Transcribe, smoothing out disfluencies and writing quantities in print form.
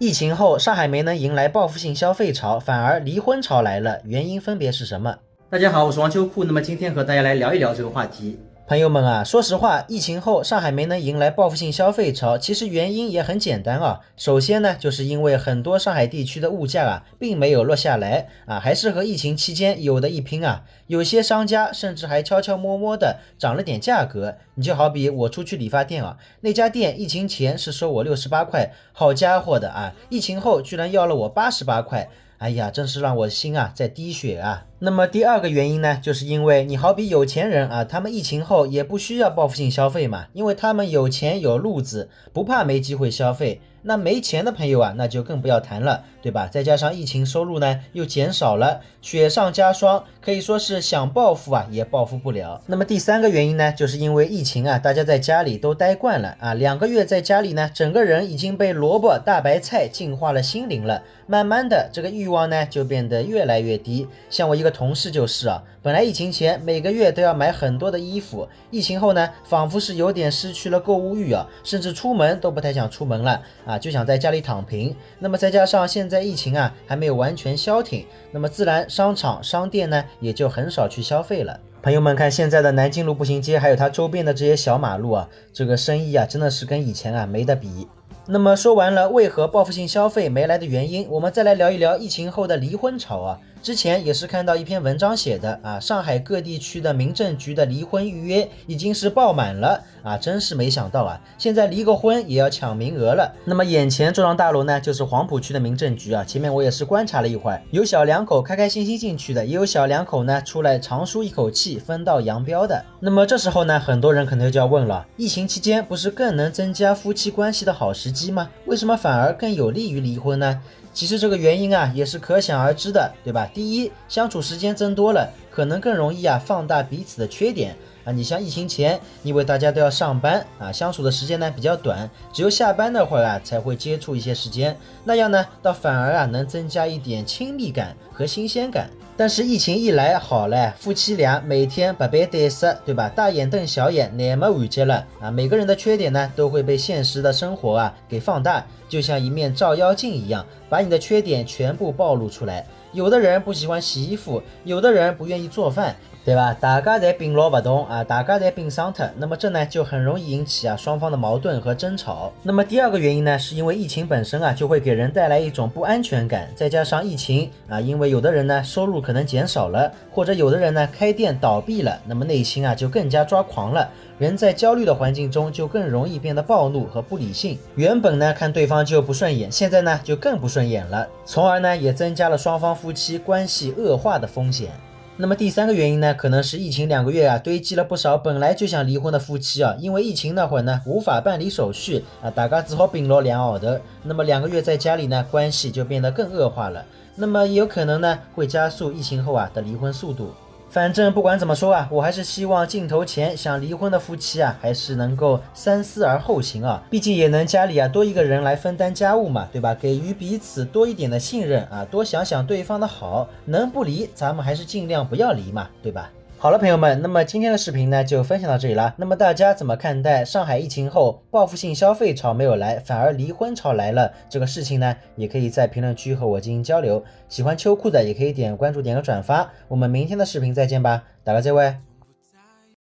疫情后，上海没能迎来报复性消费潮，反而离婚潮来了，原因分别是什么？大家好，我是王秋库。那么今天和大家来聊一聊这个话题。朋友们啊，说实话，疫情后上海没能迎来报复性消费潮，其实原因也很简单啊。首先呢，就是因为很多上海地区的物价并没有落下来还是和疫情期间有的一拼啊。有些商家甚至还悄悄摸摸的涨了点价格。你就好比我出去理发店那家店疫情前是收我68块，好家伙的疫情后居然要了我88块。哎呀，真是让我心在滴血啊！那么第二个原因呢，就是因为你好比有钱人他们疫情后也不需要报复性消费嘛，因为他们有钱有路子，不怕没机会消费。那没钱的朋友那就更不要谈了，对吧？再加上疫情收入呢又减少了，雪上加霜，可以说是想报复也报复不了。那么第三个原因呢，就是因为疫情大家在家里都待惯了2个月在家里呢，整个人已经被萝卜大白菜净化了心灵了，慢慢的这个欲望呢就变得越来越低。像我一个同事就是本来疫情前每个月都要买很多的衣服，疫情后呢仿佛是有点失去了购物欲甚至出门都不太想出门了就想在家里躺平。那么再加上现在疫情还没有完全消停，那么自然商场商店呢也就很少去消费了。朋友们看现在的南京路步行街还有它周边的这些小马路这个生意真的是跟以前没得比。那么说完了为何报复性消费没来的原因，我们再来聊一聊疫情后的离婚潮之前也是看到一篇文章写的上海各地区的民政局的离婚预约已经是爆满了真是没想到现在离个婚也要抢名额了。那么眼前这幢大楼呢，就是黄浦区的民政局前面我也是观察了一会儿，有小两口开开心心进去的，也有小两口呢出来长舒一口气分道扬镳的。那么这时候呢，很多人可能就要问了，疫情期间不是更能增加夫妻关系的好时机吗？为什么反而更有利于离婚呢？其实这个原因也是可想而知的，对吧？第一，相处时间增多了，可能更容易放大彼此的缺点你像疫情前，因为大家都要上班相处的时间呢比较短，只有下班那会儿才会接触一些时间，那样呢倒反而能增加一点亲密感和新鲜感。但是疫情一来好了，夫妻俩每天白白对视，对吧？大眼瞪小眼，那么完结了每个人的缺点呢都会被现实的生活给放大，就像一面照妖镜一样，把你的缺点全部暴露出来。有的人不喜欢洗衣服，有的人不愿意做饭，对吧？大家在并罗不同大家在并伤特，那么这呢就很容易引起双方的矛盾和争吵。那么第二个原因呢，是因为疫情本身就会给人带来一种不安全感，再加上疫情因为有的人呢收入可能减少了，或者有的人呢开店倒闭了，那么内心就更加抓狂了。人在焦虑的环境中就更容易变得暴怒和不理性，原本呢看对方就不顺眼，现在呢就更不顺眼了，从而呢也增加了双方夫妻关系恶化的风险。那么第三个原因呢，可能是疫情2个月堆积了不少本来就想离婚的夫妻因为疫情那会儿呢无法办理手续大家只好并了2号头，那么2个月在家里呢关系就变得更恶化了，那么也有可能呢会加速疫情后的离婚速度。反正不管怎么说我还是希望镜头前想离婚的夫妻还是能够三思而后行毕竟也能家里多一个人来分担家务嘛，对吧？给予彼此多一点的信任多想想对方的好，能不离咱们还是尽量不要离嘛，对吧？好了朋友们，那么今天的视频呢就分享到这里了。那么大家怎么看待上海疫情后报复性消费潮没有来，反而离婚潮来了这个事情呢？也可以在评论区和我进行交流。喜欢秋裤的也可以点关注点个转发，我们明天的视频再见吧，大家再会。